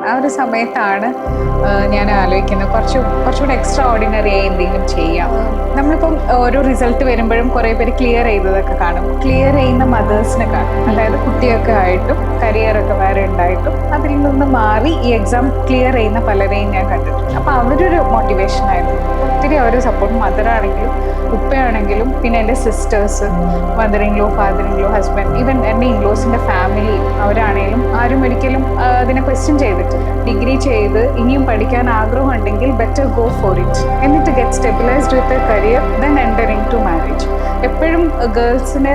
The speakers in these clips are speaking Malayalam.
ആ ഒരു സമയത്താണ് ഞാൻ ആലോചിക്കുന്നത് കുറച്ചുകൂടെ എക്സ്ട്രാ ഓർഡിനറി ആയി എന്തെങ്കിലും ചെയ്യാം. നമ്മളിപ്പം ഓരോ റിസൾട്ട് വരുമ്പോഴും കുറേ പേര് ക്ലിയർ ചെയ്തതൊക്കെ കാണും. ക്ലിയർ ചെയ്യുന്ന മദേഴ്സിനെ കാണും. അതായത് കുട്ടിയൊക്കെ ആയിട്ടും കരിയറൊക്കെ വേറെ ഉണ്ടായിട്ടും അതിൽ നിന്ന് മാറി ഈ എക്സാം ക്ലിയർ ചെയ്യുന്ന പലരെയും ഞാൻ കണ്ടിട്ടുണ്ട്. അപ്പോൾ അവരൊരു മോട്ടിവേഷൻ ആയിരുന്നു. ഒത്തിരി അവർ സപ്പോർട്ട്, മദറാണെങ്കിലും ഉപ്പയാണെങ്കിലും പിന്നെ എൻ്റെ sisters, mother in law, father in law, husband, even എൻ്റെ ഇൻലോസിൻ്റെ ഫാമിലി അവരാണെങ്കിലും ആരും ഒരിക്കലും അതിനെ ക്വസ്റ്റ്യൻ ചെയ്തിട്ടില്ല. ഡിഗ്രി ചെയ്ത് ഇനിയും പഠിക്കാൻ ആഗ്രഹം ഉണ്ടെങ്കിൽ ബെറ്റർ ഗോ ഫോർ ഇറ്റ്, എന്നിട്ട് get stabilized with a career then enter into marriage. എപ്പോഴും ഗേൾസിന്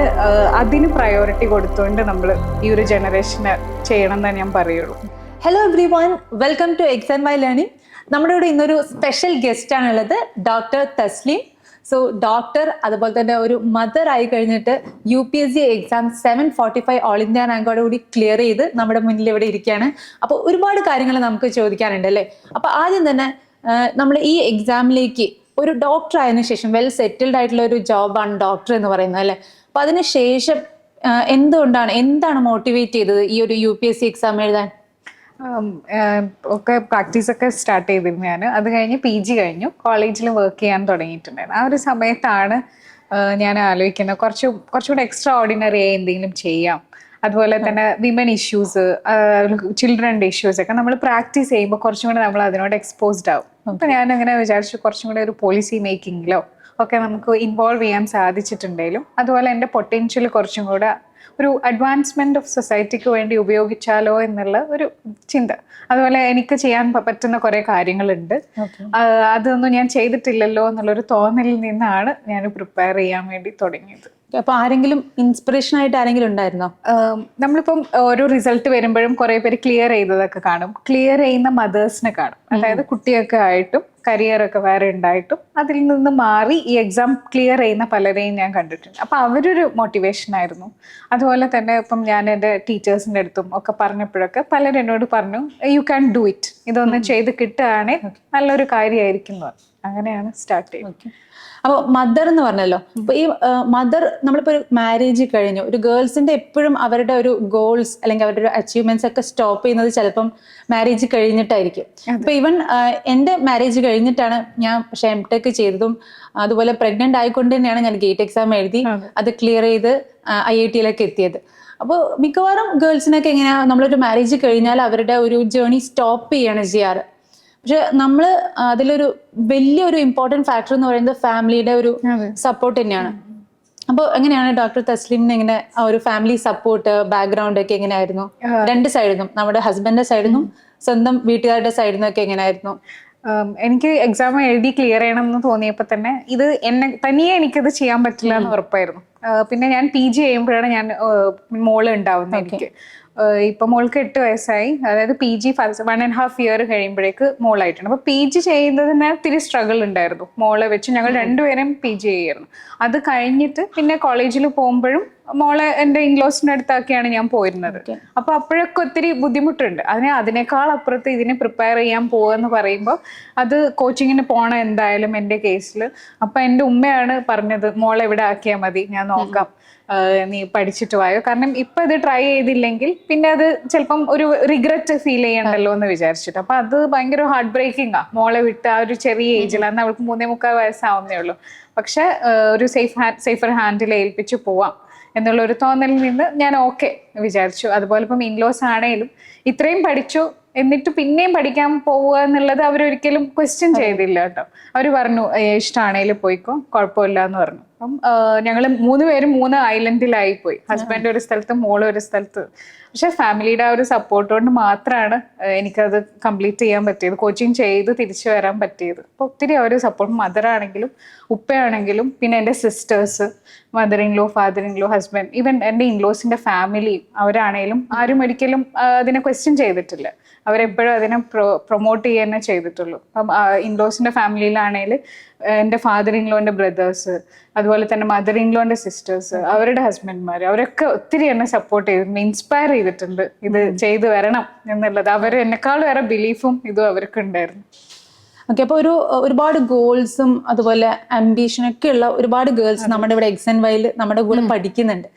അതിന് പ്രയോറിറ്റി കൊടുത്തുകൊണ്ട് നമ്മൾ ഈ ഒരു ജനറേഷന് ചെയ്യണം എന്നേ ഞാൻ പറയുള്ളൂ. Hello everyone, welcome to X and Y learning. നമ്മുടെ ഇവിടെ ഇന്നൊരു സ്പെഷ്യൽ ഗസ്റ്റ് ആണുള്ളത്, ഡോക്ടർ തസ്ലീം. സോ ഡോക്ടർ അതുപോലെ തന്നെ ഒരു മദർ ആയി കഴിഞ്ഞിട്ട് UPSC എക്സാം 745 ഓൾ ഇന്ത്യ റാങ്കോട് കൂടി ക്ലിയർ ചെയ്ത് നമ്മുടെ മുന്നിൽ ഇവിടെ ഇരിക്കുകയാണ്. അപ്പോൾ ഒരുപാട് കാര്യങ്ങൾ നമുക്ക് ചോദിക്കാനുണ്ട് അല്ലേ. അപ്പോൾ ആദ്യം തന്നെ നമ്മൾ ഈ എക്സാമിലേക്ക് ഒരു ഡോക്ടർ ആയതിനു ശേഷം വെൽ സെറ്റിൽഡ് ആയിട്ടുള്ള ഒരു ജോബാണ് ഡോക്ടർ എന്ന് പറയുന്നത് അല്ലേ. അപ്പോൾ അതിന് ശേഷം എന്താണ് മോട്ടിവേറ്റ് ചെയ്തത് ഈ ഒരു UPSC എക്സാം എഴുതാൻ? ഒക്കെ പ്രാക്ടീസൊക്കെ സ്റ്റാർട്ട് ചെയ്തിരുന്നു ഞാൻ. അത് കഴിഞ്ഞ് PG കഴിഞ്ഞു, കോളേജിൽ വർക്ക് ചെയ്യാൻ തുടങ്ങിയിട്ടുണ്ടായിരുന്നു. ആ ഒരു സമയത്താണ് ഞാൻ ആലോചിക്കുന്നത് കുറച്ചുകൂടെ എക്സ്ട്രാ ഓർഡിനറി ആയി എന്തെങ്കിലും ചെയ്യാം. അതുപോലെ തന്നെ വിമൻ ഇഷ്യൂസ്, ചിൽഡ്രൻ്റെ ഇഷ്യൂസ് ഒക്കെ നമ്മൾ പ്രാക്ടീസ് ചെയ്യുമ്പോൾ കുറച്ചും കൂടെ നമ്മൾ അതിനോട് എക്സ്പോസ്ഡ് ആവും. അപ്പം ഞാൻ അങ്ങനെ വിചാരിച്ചു കുറച്ചും കൂടെ ഒരു പോളിസി മേക്കിങ്ങിലോ ഒക്കെ നമുക്ക് ഇൻവോൾവ് ചെയ്യാൻ സാധിച്ചിട്ടുണ്ടെങ്കിലും അതുപോലെ എൻ്റെ പൊട്ടൻഷ്യൽ കുറച്ചും കൂടെ ഒരു അഡ്വാൻസ്മെന്റ് ഓഫ് സൊസൈറ്റിക്ക് വേണ്ടി ഉപയോഗിച്ചാലോ എന്നുള്ള ഒരു ചിന്ത. അതുപോലെ എനിക്ക് ചെയ്യാൻ പറ്റുന്ന കുറെ കാര്യങ്ങളുണ്ട്, അതൊന്നും ഞാൻ ചെയ്തിട്ടില്ലല്ലോ എന്നുള്ളൊരു തോന്നലിൽ നിന്നാണ് ഞാൻ പ്രിപ്പയർ ചെയ്യാൻ വേണ്ടി തുടങ്ങിയത്. അപ്പൊ ആരെങ്കിലും ഇൻസ്പിറേഷൻ ആയിട്ട് ആരെങ്കിലും ഉണ്ടായിരുന്നോ? നമ്മളിപ്പം ഓരോ റിസൾട്ട് വരുമ്പോഴും കുറെ പേര് ക്ലിയർ ചെയ്തതൊക്കെ കാണും. ക്ലിയർ ചെയ്യുന്ന മദേഴ്സിനെ കാണും. അതായത് കുട്ടിയൊക്കെ ആയിട്ടും കരിയറൊക്കെ വേറെ ഉണ്ടായിട്ടും അതിൽ നിന്ന് മാറി ഈ എക്സാം ക്ലിയർ ചെയ്യുന്ന പലരെയും ഞാൻ കണ്ടിട്ടുണ്ട്. അപ്പോൾ അവരൊരു മോട്ടിവേഷൻ ആയിരുന്നു. അതുപോലെ തന്നെ ഇപ്പം ഞാൻ എൻ്റെ ടീച്ചേഴ്സിൻ്റെ അടുത്തും ഒക്കെ പറഞ്ഞപ്പോഴൊക്കെ പലരും എന്നോട് പറഞ്ഞു, യു ക്യാൻ ഡു ഇറ്റ്, ഇതൊന്നും ചെയ്ത് കിട്ടുകയാണെങ്കിൽ നല്ലൊരു കാര്യമായിരിക്കും. അങ്ങനെയാണ് സ്റ്റാർട്ട് ചെയ്യുന്നത്. അപ്പോൾ മദർ എന്ന് പറഞ്ഞല്ലോ, അപ്പൊ ഈ മദർ നമ്മളിപ്പോ ഒരു മാരേജ് കഴിഞ്ഞു, ഒരു ഗേൾസിന്റെ എപ്പോഴും അവരുടെ ഒരു ഗോൾസ് അല്ലെങ്കിൽ അവരുടെ ഒരു അച്ചീവ്മെന്റ്സ് ഒക്കെ സ്റ്റോപ്പ് ചെയ്യുന്നത് ചിലപ്പം മാരേജ് കഴിഞ്ഞിട്ടായിരിക്കും. അപ്പൊ ഈവൻ എൻ്റെ മാരേജ് കഴിഞ്ഞിട്ടാണ് ഞാൻ പക്ഷെ MTech ചെയ്തതും അതുപോലെ പ്രഗ്നന്റ് ആയിക്കൊണ്ട് തന്നെയാണ് ഞാൻ ഗേറ്റ് എക്സാം എഴുതി അത് ക്ലിയർ ചെയ്ത് IIT എത്തിയത്. അപ്പോൾ മിക്കവാറും ഗേൾസിനൊക്കെ എങ്ങനെയാ, നമ്മളൊരു മാരേജ് കഴിഞ്ഞാൽ അവരുടെ ഒരു ജേർണി സ്റ്റോപ്പ് ചെയ്യാണ് ചെയ്യാറ്. പക്ഷെ നമ്മൾ അതിലൊരു വലിയൊരു ഇമ്പോർട്ടൻറ്റ് ഫാക്ടർ എന്ന് പറയുന്നത് ഫാമിലിയുടെ ഒരു സപ്പോർട്ട് തന്നെയാണ്. അപ്പോൾ എങ്ങനെയാണ് ഡോക്ടർ തസ്ലീമിന് എങ്ങനെ ആ ഒരു ഫാമിലി സപ്പോർട്ട് ബാക്ക്ഗ്രൗണ്ട് ഒക്കെ എങ്ങനെയായിരുന്നു? രണ്ട് സൈഡിൽ നിന്നും, നമ്മുടെ ഹസ്ബൻഡിന്റെ സൈഡിൽ നിന്നും സ്വന്തം വീട്ടുകാരുടെ സൈഡിൽ നിന്നും ഒക്കെ എങ്ങനെയായിരുന്നു? എനിക്ക് എക്സാം എഴുതി ക്ലിയർ ചെയ്യണം എന്ന് തോന്നിയപ്പോൾ തന്നെ ഇത് തനിയെ എനിക്കത് ചെയ്യാൻ പറ്റില്ല എന്ന് ഉറപ്പായിരുന്നു. പിന്നെ ഞാൻ PG ചെയ്യുമ്പോഴാണ് ഞാൻ മോള് ഉണ്ടാവുന്നത്. എനിക്ക് ഇപ്പൊ മോൾക്ക് 8 വയസ്സായി. അതായത് PG 1.5 ഇയർ കഴിയുമ്പോഴേക്ക് മോളായിട്ടുണ്ട്. അപ്പൊ PG ചെയ്യുന്നതിന് ഒത്തിരി സ്ട്രഗിൾ ഉണ്ടായിരുന്നു. മോളെ വെച്ച് ഞങ്ങൾ രണ്ടുപേരും PG ചെയ്യായിരുന്നു. അത് കഴിഞ്ഞിട്ട് പിന്നെ കോളേജിൽ പോകുമ്പോഴും മോളെ എൻ്റെ ഇൻലോസിൻ്റെ അടുത്താക്കിയാണ് ഞാൻ പോയിരുന്നത്. അപ്പൊ അപ്പോഴൊക്കെ ഒത്തിരി ബുദ്ധിമുട്ടുണ്ട്. അതിനേക്കാൾ അപ്പുറത്ത് ഇതിനെ പ്രിപ്പയർ ചെയ്യാൻ പോവെന്ന് പറയുമ്പോൾ അത് കോച്ചിങ്ങിന് പോകണം എന്തായാലും എൻ്റെ കേസിൽ. അപ്പൊ എൻ്റെ ഉമ്മയാണ് പറഞ്ഞത്, മോളെ ഇവിടെ ആക്കിയാൽ മതി, ഞാൻ നോക്കാം, നീ പഠിച്ചിട്ട് വായോ. കാരണം ഇപ്പൊ ഇത് ട്രൈ ചെയ്തില്ലെങ്കിൽ പിന്നെ അത് ചിലപ്പം ഒരു റിഗ്രറ്റ് ഫീൽ ചെയ്യണ്ടല്ലോ എന്ന് വിചാരിച്ചിട്ട്. അപ്പൊ അത് ഭയങ്കര ഹാർട്ട് ബ്രേക്കിംഗാ, മോളെ വിട്ട് ആ ഒരു ചെറിയ ഏജിൽ, അന്ന് അവൾക്ക് 3.25 വയസ്സാവുന്നേ ഉള്ളൂ. പക്ഷെ ഒരു സേഫർ ഹാൻഡിൽ ഏൽപ്പിച്ച് പോവാം എന്നുള്ള ഒരു തോന്നലിൽ നിന്ന് ഞാൻ ഓക്കെ വിചാരിച്ചു. അതുപോലെ ഇപ്പം ഇൻലോസ് ആണേലും ഇത്രയും പഠിച്ചു എന്നിട്ട് പിന്നെയും പഠിക്കാൻ പോവുക എന്നുള്ളത് അവരൊരിക്കലും ക്വസ്റ്റ്യൻ ചെയ്തില്ല കേട്ടോ. അവർ പറഞ്ഞു ഇഷ്ടമാണേലും പോയിക്കോ, കുഴപ്പമില്ല എന്ന് പറഞ്ഞു. അപ്പം ഞങ്ങൾ 3 പേരും 3 ഐലൻഡിലായി പോയി. ഹസ്ബൻഡ് ഒരു സ്ഥലത്ത്, മോള് ഒരു സ്ഥലത്ത്. പക്ഷെ ഫാമിലിയുടെ ആ ഒരു സപ്പോർട്ട് കൊണ്ട് മാത്രമാണ് എനിക്കത് കംപ്ലീറ്റ് ചെയ്യാൻ പറ്റിയത്, കോച്ചിങ് ചെയ്ത് തിരിച്ചു വരാൻ പറ്റിയത്. അപ്പോൾ ഒത്തിരി അവർ സപ്പോർട്ട്, മദറാണെങ്കിലും ഉപ്പയാണെങ്കിലും പിന്നെ എൻ്റെ sisters, mother in law, father in law, husband, even എൻ്റെ ഇൻലോസിൻ്റെ ഫാമിലി അവരാണേലും ആരും ഒരിക്കലും അതിനെ ക്വസ്റ്റ്യൻ ചെയ്തിട്ടില്ല. അവരെപ്പോഴും അതിനെ പ്രൊമോട്ട് ചെയ്യാനേ ചെയ്തിട്ടുള്ളൂ. അപ്പം ഇൻലോസിൻ്റെ ഫാമിലിയിലാണെങ്കിൽ എൻ്റെ ഫാദർ ഇൻ ലോൻ്റെ ബ്രദേഴ്സ്, അതുപോലെ തന്നെ മദർ ഇൻ ലോൻ്റെ സിസ്റ്റേഴ്സ്, അവരുടെ ഹസ്ബൻഡ്മാർ, അവരൊക്കെ ഒത്തിരി എന്നെ സപ്പോർട്ട് ചെയ്തിട്ടുണ്ട്, ഇൻസ്പയർ ചെയ്തിട്ടുണ്ട് ഇത് ചെയ്തു വരണം എന്നുള്ളത്. അവർ എന്നെക്കാളും വേറെ ബിലീഫും ഇതും അവർക്ക് ഉണ്ടായിരുന്നു. ഓക്കെ, അപ്പോൾ ഒരുപാട് ഗോൾസും അതുപോലെ അംബീഷനൊക്കെ ഉള്ള ഒരുപാട് ഗേൾസ് നമ്മുടെ ഇവിടെ എക്സ് ആൻഡ് വൈയിൽ നമ്മുടെ കൂടെ പഠിക്കുന്നുണ്ട്.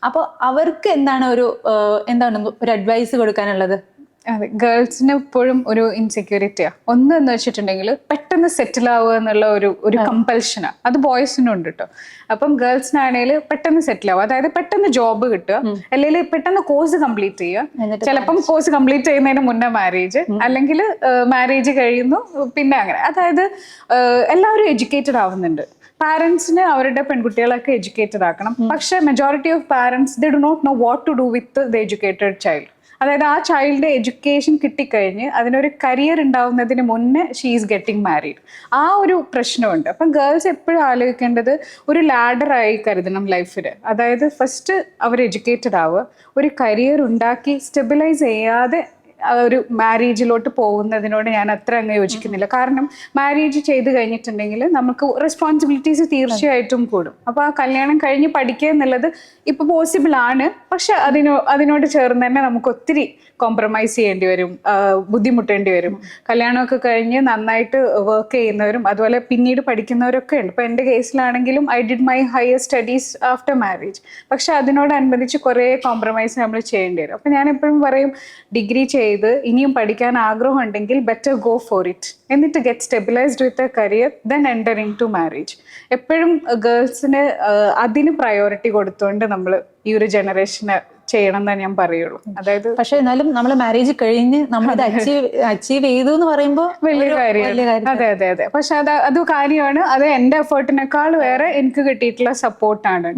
അപ്പോൾ അവർക്ക് എന്താണ് ഒരു അഡ്വൈസ് കൊടുക്കാനുള്ളത്? അതെ, ഗേൾസിന് എപ്പോഴും ഒരു ഇൻസെക്യൂരിറ്റിയാ. ഒന്ന് എന്ന് വെച്ചിട്ടുണ്ടെങ്കിൽ പെട്ടെന്ന് സെറ്റിൽ ആവുക എന്നുള്ള ഒരു കമ്പൽഷനാണ്. അത് ബോയ്സിനും ഉണ്ട് കേട്ടോ. അപ്പം ഗേൾസിനാണെങ്കിൽ പെട്ടെന്ന് സെറ്റിൽ ആവുക, അതായത് പെട്ടെന്ന് ജോബ് കിട്ടുക, അല്ലെങ്കിൽ പെട്ടെന്ന് കോഴ്സ് കംപ്ലീറ്റ് ചെയ്യുക. ചിലപ്പം കോഴ്സ് കംപ്ലീറ്റ് ചെയ്യുന്നതിന് മുന്നേ മാരേജ്, അല്ലെങ്കിൽ മാരേജ് കഴിയുന്നു പിന്നെ അങ്ങനെ. അതായത് എല്ലാവരും എഡ്യൂക്കേറ്റഡ് ആവുന്നുണ്ട്. പാരന്റ്സിന് അവരുടെ പെൺകുട്ടികളൊക്കെ എഡ്യൂക്കേറ്റഡ് ആക്കണം. പക്ഷെ majority of parents they do not know what to do with the educated child. അതായത് ആ ചൈൽഡ് എഡ്യൂക്കേഷൻ കിട്ടിക്കഴിഞ്ഞ് അതിനൊരു കരിയർ ഉണ്ടാവുന്നതിന് മുന്നേ ഷീ ഈസ് ഗെറ്റിംഗ് മാരീഡ്. ആ ഒരു പ്രശ്നമുണ്ട്. അപ്പം ഗേൾസ് എപ്പോഴും ആലോചിക്കേണ്ടത് ഒരു ലാഡറായി കരുതണം ലൈഫിൽ. അതായത് ഫസ്റ്റ് അവർ എഡ്യൂക്കേറ്റഡ് ആവുക, ഒരു കരിയർ ഉണ്ടാക്കി സ്റ്റെബിലൈസ് ചെയ്യാതെ ഒരു മാരേജിലോട്ട് പോകുന്നതിനോട് ഞാൻ അത്ര അങ്ങ് യോജിക്കുന്നില്ല. കാരണം മാരേജ് ചെയ്ത് കഴിഞ്ഞിട്ടുണ്ടെങ്കിൽ നമുക്ക് റെസ്പോൺസിബിലിറ്റീസ് തീർച്ചയായിട്ടും കൂടും. അപ്പോൾ ആ കല്യാണം കഴിഞ്ഞ് പഠിക്കുക എന്നുള്ളത് ഇപ്പൊ പോസിബിൾ ആണ്. പക്ഷെ അതിനോട് ചേർന്ന് തന്നെ നമുക്ക് ഒത്തിരി കോംപ്രമൈസ് ചെയ്യേണ്ടി വരും, ബുദ്ധിമുട്ടേണ്ടി വരും. കല്യാണമൊക്കെ കഴിഞ്ഞ് നന്നായിട്ട് വർക്ക് ചെയ്യുന്നവരും അതുപോലെ പിന്നീട് പഠിക്കുന്നവരൊക്കെ ഉണ്ട്. ഇപ്പൊ എൻ്റെ കേസിലാണെങ്കിലും I did my higher studies after marriage. പക്ഷെ അതിനോടനുബന്ധിച്ച് കുറേ കോംപ്രമൈസ് നമ്മൾ ചെയ്യേണ്ടി വരും. അപ്പൊ ഞാൻ എപ്പോഴും പറയും, ഡിഗ്രി ചെയ്ത് ഇനിയും പഠിക്കാൻ ആഗ്രഹം ഉണ്ടെങ്കിൽ ബെറ്റർ ഗോ ഫോർ ഇറ്റ്, എന്നിട്ട് get stabilized with a career, then enter into marriage. എപ്പോഴും ഗേൾസിന് അതിന് പ്രയോറിറ്റി കൊടുത്തുകൊണ്ട് നമ്മൾ ഈ ഒരു ജനറേഷന് ചെയ്യണം എന്നേ ഞാൻ പറയുള്ളൂ. അതായത് പക്ഷെ എന്നാലും നമ്മൾ മാരേജ് കഴിഞ്ഞ് നമ്മൾ അച്ചീവ് ചെയ്തു എന്ന് പറയുമ്പോൾ വലിയ കാര്യമാണ്. അതെ അതെ അതെ. പക്ഷെ അത് കാര്യമാണ്. അത് എന്റെ എഫേർട്ടിനേക്കാൾ വേറെ എനിക്ക് കിട്ടിയിട്ടുള്ള സപ്പോർട്ടാണ്.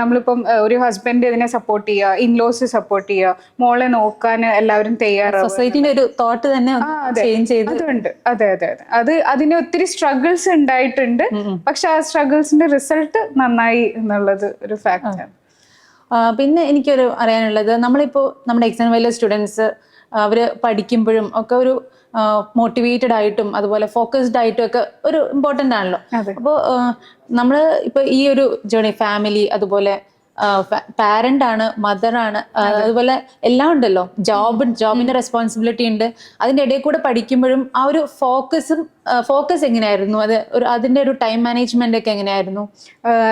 നമ്മളിപ്പം ഒരു ഹസ്ബൻഡ് ഇതിനെ സപ്പോർട്ട് ചെയ്യുക, ഇൻലോസ് സപ്പോർട്ട് ചെയ്യുക, മോളെ നോക്കാൻ എല്ലാവരും തയ്യാറാവും. സൊസൈറ്റിന്റെ ഒരു തോട്ട് തന്നെ ചേഞ്ച് ചെയ്ത് അതുണ്ട്. അതെ അതെ അതെ. അതിന് ഒത്തിരി സ്ട്രഗിൾസ് ഉണ്ടായിട്ടുണ്ട്. പക്ഷെ ആ സ്ട്രഗിൾസിന്റെ റിസൾട്ട് നന്നായി എന്നുള്ളത് ഒരു ഫാക്റ്റാണ്. പിന്നെ എനിക്കൊരു അറിയാനുള്ളത്, നമ്മളിപ്പോൾ നമ്മുടെ എക്സാം വലിയ സ്റ്റുഡൻസ് അവർ പഠിക്കുമ്പോഴും ഒക്കെ ഒരു മോട്ടിവേറ്റഡ് ആയിട്ടും അതുപോലെ ഫോക്കസ്ഡ് ആയിട്ടും ഒക്കെ ഒരു ഇമ്പോർട്ടൻ്റ് ആണല്ലോ. അപ്പോൾ നമ്മൾ ഇപ്പോൾ ഈ ഒരു ജേർണി ഫാമിലി, അതുപോലെ പാരന്റ് ആണ്, മദറാണ്, അതുപോലെ എല്ലാം ഉണ്ടല്ലോ, ജോബിന്റെ റെസ്പോൺസിബിലിറ്റി ഉണ്ട്. അതിന്റെ ഇടയിൽ കൂടെ പഠിക്കുമ്പോഴും ആ ഒരു ഫോക്കസ് എങ്ങനെയായിരുന്നു? അതിന്റെ ഒരു ടൈം മാനേജ്മെന്റ് ഒക്കെ എങ്ങനെയായിരുന്നു?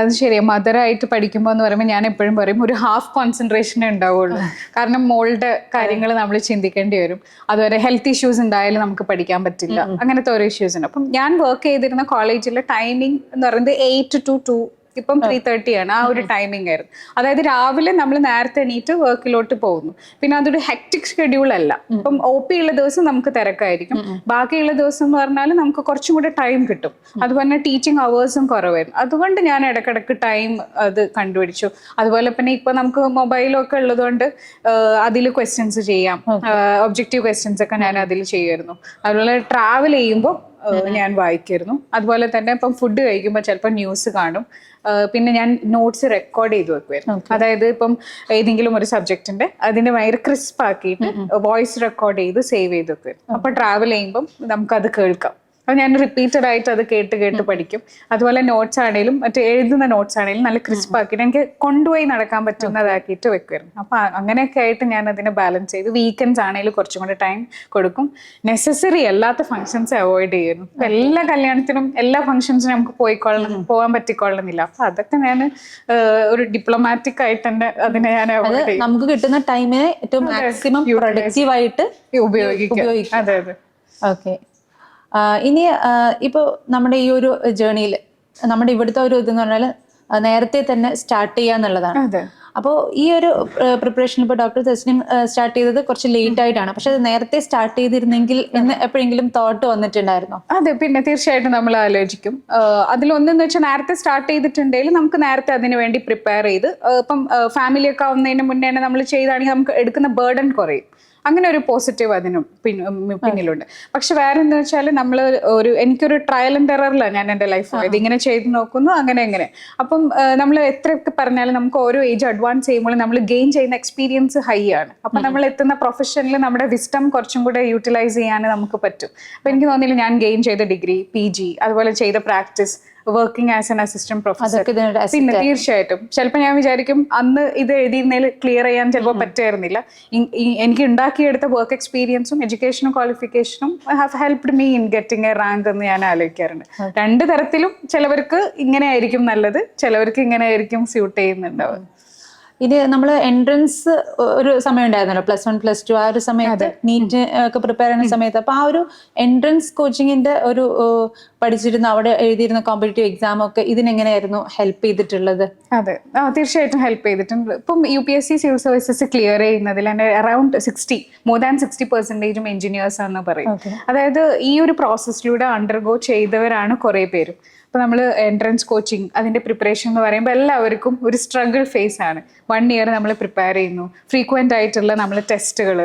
അത് ശരിയാണ്. മദറായിട്ട് പഠിക്കുമ്പോൾ എന്ന് പറയുമ്പോൾ ഞാൻ എപ്പോഴും പറയും ഒരു ഹാഫ് കോൺസെൻട്രേഷനേ ഉണ്ടാവുള്ളൂ. കാരണം മോളുടെ കാര്യങ്ങൾ നമ്മൾ ചിന്തിക്കേണ്ടി വരും. അതുവരെ ഹെൽത്ത് ഇഷ്യൂസ് ഉണ്ടായാലും നമുക്ക് പഠിക്കാൻ പറ്റില്ല, അങ്ങനത്തെ ഓരോ ഇഷ്യൂസ് ഉണ്ട്. അപ്പം ഞാൻ വർക്ക് ചെയ്തിരുന്ന കോളേജിലെ ടൈമിംഗ് എന്ന് പറയുന്നത് 8 to 2, ഇപ്പം 3:30 ആണ്. ആ ഒരു ടൈമിംഗ് ആയിരുന്നു. അതായത് രാവിലെ നമ്മൾ നേരത്തെ എണീറ്റ് വർക്കിലോട്ട് പോകുന്നു. പിന്നെ അതൊരു ഹെക്ടിക് ഷെഡ്യൂൾ അല്ല. ഇപ്പം OP ഉള്ള ദിവസം നമുക്ക് തിരക്കായിരിക്കും, ബാക്കിയുള്ള ദിവസം എന്ന് പറഞ്ഞാൽ നമുക്ക് കുറച്ചും കൂടെ ടൈം കിട്ടും. അതുപോലെ ടീച്ചിങ് അവേഴ്സും കുറവായിരുന്നു. അതുകൊണ്ട് ഞാൻ ഇടക്കിടക്ക് ടൈം അത് കണ്ടുപിടിച്ചു. അതുപോലെ പിന്നെ ഇപ്പൊ നമുക്ക് മൊബൈലൊക്കെ ഉള്ളതുകൊണ്ട് അതിൽ ക്വസ്റ്റ്യൻസ് ചെയ്യാം, ഒബ്ജക്റ്റീവ് ക്വസ്റ്റ്യൻസ് ഒക്കെ ഞാൻ അതിൽ ചെയ്യുമായിരുന്നു. അതുപോലെ ട്രാവൽ ചെയ്യുമ്പോൾ ഞാൻ വായിക്കായിരുന്നു. അതുപോലെ തന്നെ ഇപ്പം ഫുഡ് കഴിക്കുമ്പോൾ ചിലപ്പോൾ ന്യൂസ് കാണും. പിന്നെ ഞാൻ നോട്ട്സ് റെക്കോർഡ് ചെയ്ത് വെക്കുമായിരുന്നു. അതായത് ഇപ്പം ഏതെങ്കിലും ഒരു സബ്ജക്റ്റിന്റെ അതിന്റെ ഭയങ്കര ക്രിസ്പ് ആക്കിയിട്ട് വോയിസ് റെക്കോർഡ് ചെയ്ത് സേവ് ചെയ്ത് വെക്കുമായിരുന്നു. അപ്പൊ ട്രാവൽ ചെയ്യുമ്പം നമുക്കത് കേൾക്കാം. അപ്പൊ ഞാൻ റിപ്പീറ്റഡ് ആയിട്ട് അത് കേട്ട് പഠിക്കും. അതുപോലെ നോട്ട്സ് ആണെങ്കിലും മറ്റേ എഴുതുന്ന നോട്ട്സ് ആണെങ്കിലും നല്ല ക്രിസ്പ് ആക്കിയിട്ട് എനിക്ക് കൊണ്ടുപോയി നടക്കാൻ പറ്റുന്നതാക്കിയിട്ട് വെക്കുമായിരുന്നു. അപ്പൊ അങ്ങനെയൊക്കെ ആയിട്ട് ഞാൻ അതിനെ ബാലൻസ് ചെയ്ത് വീക്കെൻഡ്സ് ആണെങ്കിലും കുറച്ചും കൂടെ ടൈം കൊടുക്കും. നെസസറി അല്ലാത്ത ഫംഗ്ഷൻസ് അവോയ്ഡ് ചെയ്യുന്നു. എല്ലാ കല്യാണത്തിനും എല്ലാ ഫംഗ്ഷൻസിനും നമുക്ക് പോകാൻ പറ്റിക്കൊള്ളുന്നില്ല. അപ്പൊ അതൊക്കെ ഞാൻ ഒരു ഡിപ്ലോമാറ്റിക് ആയിട്ട് തന്നെ അതിനെ ഞാൻ നമുക്ക് കിട്ടുന്ന ടൈമിനെ ഏറ്റവും മാക്സിമം പ്രൊഡക്റ്റീവ് ആയിട്ട് ഉപയോഗിക്കും. അതെ അതെ. ഓക്കെ. ഇനി ഇപ്പോൾ നമ്മുടെ ഈ ഒരു ജേർണിയിൽ നമ്മുടെ ഇവിടുത്തെ ഒരു ഇതെന്ന് പറഞ്ഞാൽ നേരത്തെ തന്നെ സ്റ്റാർട്ട് ചെയ്യാന്നുള്ളതാണ്. അപ്പോൾ ഈ ഒരു പ്രിപ്പറേഷൻ ഇപ്പോൾ ഡോക്ടർ തസ്നിം സ്റ്റാർട്ട് ചെയ്തത് കുറച്ച് ലേറ്റ് ആയിട്ടാണ്. പക്ഷെ അത് നേരത്തെ സ്റ്റാർട്ട് ചെയ്തിരുന്നെങ്കിൽ എന്ന് എപ്പോഴെങ്കിലും തോട്ട് വന്നിട്ടുണ്ടായിരുന്നോ? അതെ, പിന്നെ തീർച്ചയായിട്ടും നമ്മൾ ആലോചിക്കും. അതിലൊന്നെന്ന് വെച്ചാൽ നേരത്തെ സ്റ്റാർട്ട് ചെയ്തിട്ടുണ്ടെങ്കിൽ നമുക്ക് നേരത്തെ അതിന് വേണ്ടി പ്രിപ്പയർ ചെയ്ത് ഇപ്പം ഫാമിലിയൊക്കെ ആവുന്നതിന് മുന്നേ തന്നെ നമ്മൾ ചെയ്താണെങ്കിൽ നമുക്ക് എടുക്കുന്ന ബേർഡൻ കുറയും. അങ്ങനെ ഒരു പോസിറ്റീവ് അതിനും പിന്നിലുണ്ട്. പക്ഷെ വേറെ എന്താ വെച്ചാൽ നമ്മൾ എനിക്കൊരു ട്രയൽ ആൻഡ് എററിലാണ് ഞാൻ എൻ്റെ ലൈഫ് പോയത്. ഇങ്ങനെ ചെയ്ത് നോക്കുന്നു, അങ്ങനെ. അപ്പം നമ്മൾ എത്രയൊക്കെ പറഞ്ഞാലും നമുക്ക് ഓരോ ഏജ് അഡ്വാൻസ് ചെയ്യുമ്പോൾ നമ്മൾ ഗെയിൻ ചെയ്യുന്ന എക്സ്പീരിയൻസ് ഹൈ ആണ്. അപ്പം നമ്മൾ എത്തുന്ന പ്രൊഫഷനിൽ നമ്മുടെ വിസ്ഡം കുറച്ചും കൂടെ യൂട്ടിലൈസ് ചെയ്യാൻ നമുക്ക് പറ്റും. അപ്പൊ എനിക്ക് തോന്നിയില്ല ഞാൻ ഗെയിൻ ചെയ്ത ഡിഗ്രി, PG, അതുപോലെ ചെയ്ത practice, working as an assistant professor. പിന്നെ തീർച്ചയായിട്ടും ചിലപ്പോൾ ഞാൻ വിചാരിക്കും അന്ന് ഇത് എഴുതിയിരുന്നതിൽ ക്ലിയർ ചെയ്യാൻ ചിലപ്പോൾ പറ്റായിരുന്നില്ല. എനിക്ക് ഉണ്ടാക്കിയെടുത്ത വർക്ക് എക്സ്പീരിയൻസും എഡ്യൂക്കേഷനും ക്വാളിഫിക്കേഷനും have helped me in getting a rank എന്ന് ഞാൻ ആലോചിക്കാറുണ്ട്. രണ്ട് തരത്തിലും ചിലവർക്ക് ഇങ്ങനെ ആയിരിക്കും നല്ലത്, ചിലവർക്ക് ഇങ്ങനെ ആയിരിക്കും സ്യൂട്ട് ചെയ്യുന്നുണ്ടാവുക. ഇത് നമ്മൾ എൻട്രൻസ് ഒരു സമയം ഉണ്ടായിരുന്നല്ലോ, +1 +2 ആ ഒരു സമയത്ത് നീറ്റ് ഒക്കെ പ്രിപ്പയർ ചെയ്യുന്ന സമയത്ത്. അപ്പൊ ആ ഒരു എൻട്രൻസ് കോച്ചിങ്ങിന്റെ ഒരു പഠിച്ചിരുന്ന അവിടെ എഴുതിയിരുന്ന കോമ്പറ്റേറ്റീവ് എക്സാം ഒക്കെ ഇതിനെങ്ങനെയായിരുന്നു ഹെൽപ്പ് ചെയ്തിട്ടുള്ളത്? അതെ, തീർച്ചയായിട്ടും ഹെൽപ്പ് ചെയ്തിട്ടുണ്ട്. ഇപ്പം UPSC സിവിൽ സർവീസസ് ക്ലിയർ ചെയ്യുന്നതിൽ തന്നെ അറൌണ്ട് 60% എഞ്ചിനീയേഴ്സ് എന്ന് പറയും. അതായത് ഈ ഒരു പ്രോസസ്സിലൂടെ അണ്ടർഗോ ചെയ്തവരാണ് കുറെ പേരും. ഇപ്പൊ നമ്മൾ എൻട്രൻസ് കോച്ചിങ് അതിന്റെ പ്രിപ്പറേഷൻ എന്ന് പറയുമ്പോൾ എല്ലാവർക്കും ഒരു സ്ട്രഗിൾ ഫേസ് ആണ്. 1 ഇയർ നമ്മൾ പ്രിപ്പയർ ചെയ്യുന്നു, ഫ്രീക്വന്റ് ആയിട്ടുള്ള നമ്മൾ ടെസ്റ്റുകൾ,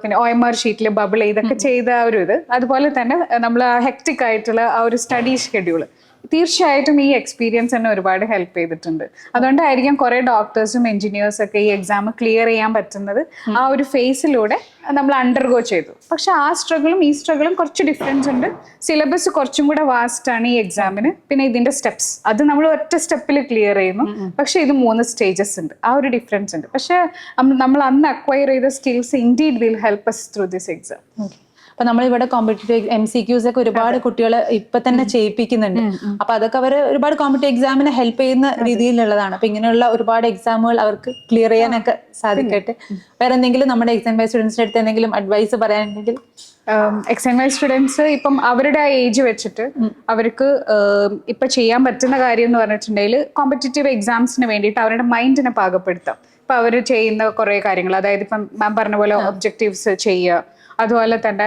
പിന്നെ OMR ഷീറ്റിൽ ബബിൾ ഇതൊക്കെ ചെയ്ത ഒരു ഇത്, അതുപോലെ തന്നെ നമ്മൾ ഹെക്ടിക് ആയിട്ടുള്ള ആ ഒരു സ്റ്റഡി ഷെഡ്യൂൾ, തീർച്ചയായിട്ടും ഈ എക്സ്പീരിയൻസ് തന്നെ ഒരുപാട് ഹെൽപ്പ് ചെയ്തിട്ടുണ്ട്. അതുകൊണ്ടായിരിക്കും കുറെ ഡോക്ടേഴ്സും എഞ്ചിനീയേഴ്സും ഒക്കെ ഈ എക്സാം ക്ലിയർ ചെയ്യാൻ പറ്റുന്നത് ആ ഒരു ഫേസിലൂടെ നമ്മൾ അണ്ടർഗോ ചെയ്തു. പക്ഷെ ആ സ്ട്രഗിളും ഈ സ്ട്രഗിളും കുറച്ച് ഡിഫറൻസ് ഉണ്ട്. സിലബസ് കുറച്ചും കൂടെ വാസ്റ്റ് ആണ് ഈ എക്സാമിന്. പിന്നെ ഇതിന്റെ സ്റ്റെപ്സ് അത് നമ്മൾ ഒറ്റ സ്റ്റെപ്പിൽ ക്ലിയർ ചെയ്യുന്നു, പക്ഷെ ഇത് 3 സ്റ്റേജസ് ഉണ്ട്. ആ ഒരു ഡിഫറൻസ് ഉണ്ട്. പക്ഷെ നമ്മൾ അന്ന് അക്വയർ ചെയ്ത skills indeed will help us through this exam. അപ്പൊ നമ്മളിവിടെ കോമ്പറ്റേറ്റീവ് MCQs ഒക്കെ ഒരുപാട് കുട്ടികൾ ഇപ്പൊ തന്നെ ചെയ്യിപ്പിക്കുന്നുണ്ട്. അപ്പൊ അതൊക്കെ അവർ ഒരുപാട് കോമ്പറ്റേറ്റീവ് എക്സാമിനെ ഹെൽപ്പ് ചെയ്യുന്ന രീതിയിലുള്ളതാണ്. അപ്പൊ ഇങ്ങനെയുള്ള ഒരുപാട് എക്സാമുകൾ അവർക്ക് ക്ലിയർ ചെയ്യാനൊക്കെ സാധിക്കട്ടെ. വേറെ എന്തെങ്കിലും നമ്മുടെ എക്സാം ബൈ സ്റ്റുഡൻസിന്റെ അടുത്ത് എന്തെങ്കിലും അഡ്വൈസ് പറയാനുണ്ടെങ്കിൽ? എക്സാം ബൈ സ്റ്റുഡൻസ് ഇപ്പം അവരുടെ ആ ഏജ് വെച്ചിട്ട് അവർക്ക് ഇപ്പൊ ചെയ്യാൻ പറ്റുന്ന കാര്യം എന്ന് പറഞ്ഞിട്ടുണ്ടെങ്കിൽ കോമ്പറ്റേറ്റീവ് എക്സാംസിന് വേണ്ടിയിട്ട് അവരുടെ മൈൻഡിനെ പാകപ്പെടുത്താം. ഇപ്പൊ അവർ ചെയ്യുന്ന കുറെ കാര്യങ്ങൾ, അതായത് ഇപ്പം മാം പറഞ്ഞ പോലെ ഒബ്ജക്റ്റീവ്സ് ചെയ്യുക, അതുപോലെ തന്നെ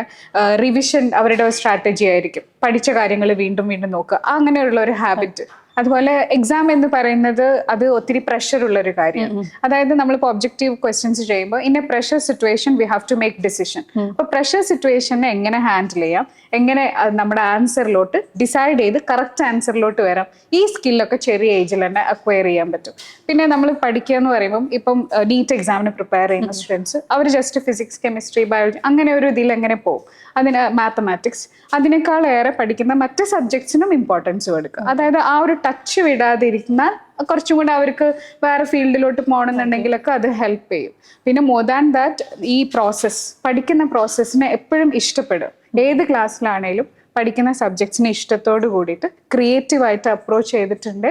റിവിഷൻ അവരുടെ സ്ട്രാറ്റജി ആയിരിക്കും. പഠിച്ച കാര്യങ്ങൾ വീണ്ടും വീണ്ടും നോക്കുക, അങ്ങനെയുള്ള ഒരു ഹാബിറ്റ്. അതുപോലെ എക്സാം എന്ന് പറയുന്നത് അത് ഒത്തിരി പ്രഷർ ഉള്ള ഒരു കാര്യമാണ്. അതായത് നമ്മളിപ്പോൾ ഒബ്ജക്റ്റീവ് ക്വസ്റ്റ്യൻസ് ചെയ്യുമ്പോൾ in a pressure situation we have to make decision. അപ്പൊ പ്രഷർ സിറ്റുവേഷനെ എങ്ങനെ ഹാൻഡിൽ ചെയ്യാം, എങ്ങനെ നമ്മുടെ ആൻസറിലോട്ട് ഡിസൈഡ് ചെയ്ത് കറക്റ്റ് ആൻസറിലോട്ട് വരാം, ഈ സ്കില്ലൊക്കെ ചെറിയ ഏജിൽ തന്നെ അക്വയർ ചെയ്യാൻ പറ്റും. പിന്നെ നമ്മൾ പഠിക്കുക എന്ന് പറയുമ്പം ഇപ്പം നീറ്റ് എക്സാമിന് പ്രിപ്പയർ ചെയ്യുന്ന സ്റ്റുഡൻസ് അവർ ജസ്റ്റ് ഫിസിക്സ്, കെമിസ്ട്രി, ബയോളജി അങ്ങനെ ഒരു ഇതിൽ എങ്ങനെ പോകും, അതിന് മാത്തമാറ്റിക്സ്, അതിനേക്കാൾ ഏറെ പഠിക്കുന്ന മറ്റ് സബ്ജക്ട്സിനും ഇമ്പോർട്ടൻസ് കൊടുക്കുക. അതായത് ആ ഒരു ടച്ച് വിടാതിരുന്നാൽ കുറച്ചും കൂടെ അവർക്ക് വേറെ ഫീൽഡിലോട്ട് പോകണമെന്നുണ്ടെങ്കിലൊക്കെ അത് ഹെൽപ്പ് ചെയ്യും. പിന്നെ മോർ ദാൻ ദാറ്റ് ഈ പ്രോസസ്സ്, പഠിക്കുന്ന പ്രോസസ്സിനെ എപ്പോഴും ഇഷ്ടപ്പെടും. ഏത് ക്ലാസ്സിലാണേലും പഠിക്കുന്ന സബ്ജക്ട്സിനെ ഇഷ്ടത്തോട് കൂടിയിട്ട് ക്രിയേറ്റീവായിട്ട് അപ്രോച്ച് ചെയ്തിട്ടുണ്ട്,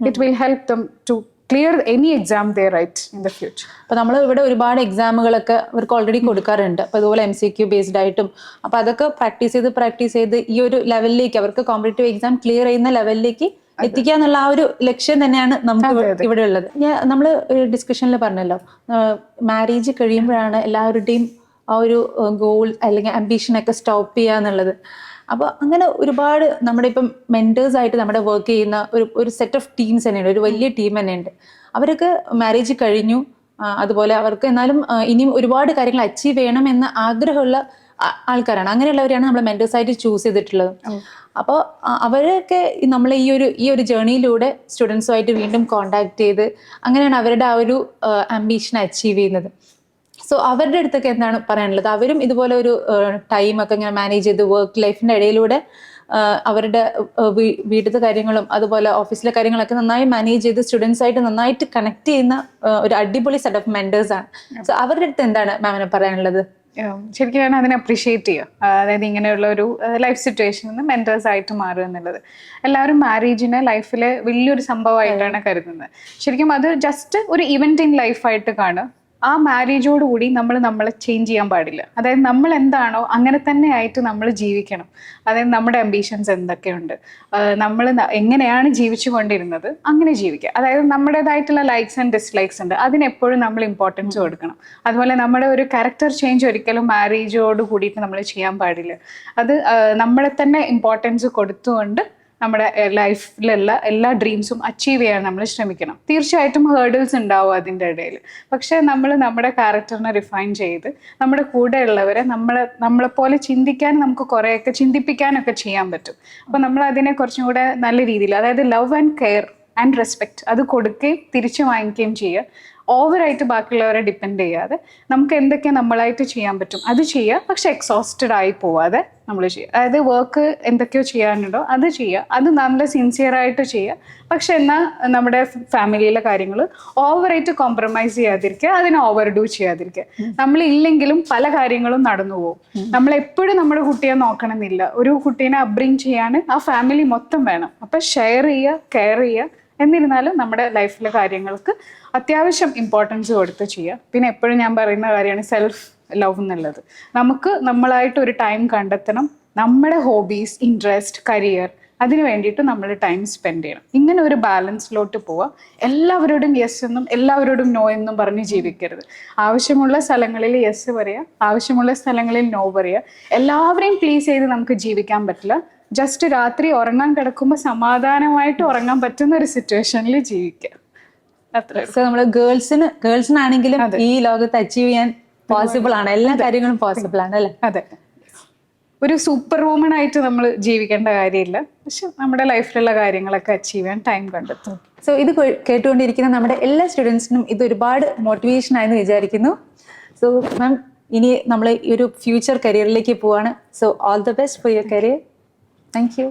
it will help them to clear any exam they write in the future. അപ്പോൾ നമ്മൾ ഇവിടെ ഒരുപാട് എക്സാമുകളൊക്കെ അവർക്ക് ഓൾറെഡി കൊടുക്കാറുണ്ട്. അപ്പോൾ അതുപോലെ MCQ ബേസ്ഡ് ആയിട്ടും. അപ്പോൾ അതൊക്കെ പ്രാക്ടീസ് ചെയ്ത് ഈ ഒരു ലെവലിലേക്ക് അവർക്ക് കോമ്പറ്റേറ്റീവ് എക്സാം ക്ലിയർ ചെയ്യുന്ന ലെവലിലേക്ക് എത്തിക്കുക എന്നുള്ള ആ ഒരു ലക്ഷ്യം തന്നെയാണ് നമുക്ക് ഇവിടെ ഉള്ളത്. നമ്മൾ ഡിസ്കഷനിൽ പറഞ്ഞല്ലോ, മാരേജ് കഴിയുമ്പോഴാണ് എല്ലാവരുടെയും ആ ഒരു ഗോൾ അല്ലെങ്കിൽ അംബീഷനൊക്കെ സ്റ്റോപ്പ് ചെയ്യുക എന്നുള്ളത്. അപ്പോൾ അങ്ങനെ ഒരുപാട് നമ്മുടെ ഇപ്പം മെന്റേഴ്സ് ആയിട്ട് നമ്മുടെ വർക്ക് ചെയ്യുന്ന ഒരു സെറ്റ് ഓഫ് ടീംസ് തന്നെയുണ്ട്, ഒരു വലിയ ടീം തന്നെയുണ്ട്. അവരൊക്കെ മാരേജ് കഴിഞ്ഞു, അതുപോലെ അവർക്ക് എന്നാലും ഇനിയും ഒരുപാട് കാര്യങ്ങൾ അച്ചീവ് ചെയ്യണം എന്ന ആഗ്രഹമുള്ള ആൾക്കാരാണ്. അങ്ങനെയുള്ളവരെയാണ് നമ്മൾ മെന്റേഴ്സ് ആയിട്ട് ചൂസ് ചെയ്തിട്ടുള്ളത്. അപ്പോൾ അവരൊക്കെ നമ്മളെ ഈ ഒരു ജേർണിയിലൂടെ സ്റ്റുഡൻസുമായിട്ട് വീണ്ടും കോണ്ടാക്ട് ചെയ്ത് അങ്ങനെയാണ് അവരുടെ ആ ഒരു ആംബിഷൻ അച്ചീവ് ചെയ്യുന്നത്. സോ അവരുടെ അടുത്തൊക്കെ എന്താണ് പറയാനുള്ളത്? അവരും ഇതുപോലെ ഒരു ടൈമൊക്കെ ഇങ്ങനെ മാനേജ് ചെയ്ത് വർക്ക് ലൈഫിന്റെ ഇടയിലൂടെ അവരുടെ വീട്ടിലത്തെ കാര്യങ്ങളും അതുപോലെ ഓഫീസിലെ കാര്യങ്ങളൊക്കെ നന്നായി മാനേജ് ചെയ്ത് സ്റ്റുഡൻസ് ആയിട്ട് നന്നായിട്ട് കണക്ട് ചെയ്യുന്ന ഒരു അടിപൊളി സെറ്റ് ഓഫ് മെന്റേഴ്സ് ആണ്. സോ അവരുടെ അടുത്ത് എന്താണ് മാമിന് പറയാനുള്ളത്? ശരിക്കും ഞാൻ അതിനെ അപ്രീഷിയേറ്റ് ചെയ്യുക. അതായത് ഇങ്ങനെയുള്ള ഒരു ലൈഫ് സിറ്റുവേഷനിൽ നിന്ന് മെന്റേഴ്സ് ആയിട്ട് മാറുക എന്നുള്ളത്. എല്ലാവരും മാരേജിനെ ലൈഫിലെ വലിയൊരു സംഭവമായിട്ടാണ് കരുതുന്നത്. ശരിക്കും അത് ജസ്റ്റ് ഒരു ഇവന്റ് ഇൻ ലൈഫായിട്ട് കാണുക. ആ മാരേജോടുകൂടി നമ്മളെ ചേഞ്ച് ചെയ്യാൻ പാടില്ല. അതായത് നമ്മൾ എന്താണോ അങ്ങനെ തന്നെ ആയിട്ട് നമ്മൾ ജീവിക്കണം. അതായത് നമ്മുടെ അംബീഷൻസ് എന്തൊക്കെയുണ്ട്, നമ്മൾ എങ്ങനെയാണ് ജീവിച്ചു കൊണ്ടിരുന്നത് അങ്ങനെ ജീവിക്കുക. അതായത് നമ്മുടേതായിട്ടുള്ള ലൈക്സ് ആൻഡ് ഡിസ്ലൈക്സ് ഉണ്ട്, അതിനെപ്പോഴും നമ്മൾ ഇമ്പോർട്ടൻസ് കൊടുക്കണം. അതുപോലെ നമ്മുടെ ഒരു ക്യാരക്ടർ ചേഞ്ച് ഒരിക്കലും മാരേജോട് കൂടിയിട്ട് നമ്മൾ ചെയ്യാൻ പാടില്ല. അത് നമ്മളെ തന്നെ ഇമ്പോർട്ടൻസ് കൊടുത്തുകൊണ്ട് നമ്മുടെ ലൈഫിലുള്ള എല്ലാ ഡ്രീംസും അച്ചീവ് ചെയ്യാൻ നമ്മൾ ശ്രമിക്കണം. തീർച്ചയായിട്ടും ഹേർഡിൽസ് ഉണ്ടാവും അതിൻ്റെ ഇടയിൽ. പക്ഷേ നമ്മൾ നമ്മുടെ ക്യാരക്ടറിനെ റിഫൈൻ ചെയ്ത് നമ്മുടെ കൂടെ ഉള്ളവരെ നമ്മളെപ്പോലെ ചിന്തിക്കാൻ നമുക്ക് കുറേയൊക്കെ ചിന്തിപ്പിക്കാനൊക്കെ ചെയ്യാൻ പറ്റും. അപ്പോൾ നമ്മൾ അതിനെ കുറച്ചും കൂടെ നല്ല രീതിയിൽ, അതായത് love and care and respect അത് കൊടുക്കുകയും തിരിച്ചു വാങ്ങിക്കുകയും ചെയ്യുക. ഓവറായിട്ട് ബാക്കിയുള്ളവരെ ഡിപ്പെൻഡ് ചെയ്യാതെ നമുക്ക് എന്തൊക്കെ നമ്മളായിട്ട് ചെയ്യാൻ പറ്റും അത് ചെയ്യുക. പക്ഷെ എക്സോസ്റ്റഡ് ആയി പോവാതെ നമ്മൾ ചെയ്യുക. അതായത് വർക്ക് എന്തൊക്കെയോ ചെയ്യാനുണ്ടോ അത് ചെയ്യുക, അത് നല്ല സിൻസിയറായിട്ട് ചെയ്യുക. പക്ഷെ എന്നാൽ നമ്മുടെ ഫാമിലിയിലെ കാര്യങ്ങൾ ഓവറായിട്ട് കോംപ്രമൈസ് ചെയ്യാതിരിക്കുക, അതിനെ ഓവർ ഡൂ ചെയ്യാതിരിക്കുക. നമ്മളില്ലെങ്കിലും പല കാര്യങ്ങളും നടന്നു പോകും. നമ്മളെപ്പോഴും നമ്മുടെ കുട്ടിയെ നോക്കണമെന്നില്ല. ഒരു കുട്ടീനെ അപ്ബ്രിങ് ചെയ്യാൻ ആ ഫാമിലി മൊത്തം വേണം. അപ്പം ഷെയർ ചെയ്യുക, കെയർ ചെയ്യുക, എന്നിരുന്നാലും നമ്മുടെ ലൈഫിലെ കാര്യങ്ങൾക്ക് അത്യാവശ്യം ഇമ്പോർട്ടൻസ് കൊടുത്ത് ചെയ്യുക. പിന്നെ എപ്പോഴും ഞാൻ പറയുന്ന കാര്യമാണ് സെൽഫ് ലവ് എന്നുള്ളത്. നമുക്ക് നമ്മളായിട്ട് ഒരു ടൈം കണ്ടെത്തണം. നമ്മുടെ ഹോബീസ്, ഇൻട്രസ്റ്റ്, കരിയർ, അതിന് വേണ്ടിയിട്ട് നമ്മൾ ടൈം സ്പെൻഡ് ചെയ്യണം. ഇങ്ങനെ ഒരു ബാലൻസിലോട്ട് പോവുക. എല്ലാവരോടും യെസ് എന്നും എല്ലാവരോടും നോ എന്നും പറഞ്ഞ് ജീവിക്കരുത്. ആവശ്യമുള്ള സ്ഥലങ്ങളിൽ യെസ് പറയുക, ആവശ്യമുള്ള സ്ഥലങ്ങളിൽ നോ പറയുക. എല്ലാവരെയും പ്ലീസ് ചെയ്ത് നമുക്ക് ജീവിക്കാൻ പറ്റില്ല. ജസ്റ്റ് രാത്രി ഉറങ്ങാൻ കിടക്കുമ്പോൾ സമാധാനമായിട്ട് ഉറങ്ങാൻ പറ്റുന്ന ഒരു സിറ്റുവേഷനിൽ ജീവിക്കുക. അത്ര. സോ നമ്മൾ ഗേൾസിനാണെങ്കിലും ഈ ലോകത്ത് അച്ചീവ് ചെയ്യാൻ പോസിബിൾ ആണ്, എല്ലാ കാര്യങ്ങളും പോസിബിൾ ആണ് അല്ലേ? അതെ. ഒരു സൂപ്പർ വുമൺ ആയിട്ട് നമ്മൾ ജീവിക്കേണ്ട കാര്യമില്ല. പക്ഷെ നമ്മുടെ ലൈഫിലുള്ള കാര്യങ്ങളൊക്കെ അച്ചീവ് ചെയ്യാൻ ടൈം കണ്ടെത്തും. സോ ഇത് കേട്ടുകൊണ്ടിരിക്കുന്ന നമ്മുടെ എല്ലാ സ്റ്റുഡൻസിനും ഇത് ഒരുപാട് മോട്ടിവേഷൻ ആയെന്ന് വിചാരിക്കുന്നു. സോ മാം, ഇനി നമ്മൾ ഈ ഒരു ഫ്യൂച്ചർ കരിയറിലേക്ക് പോവാണ്. So all the best for your career. Thank you.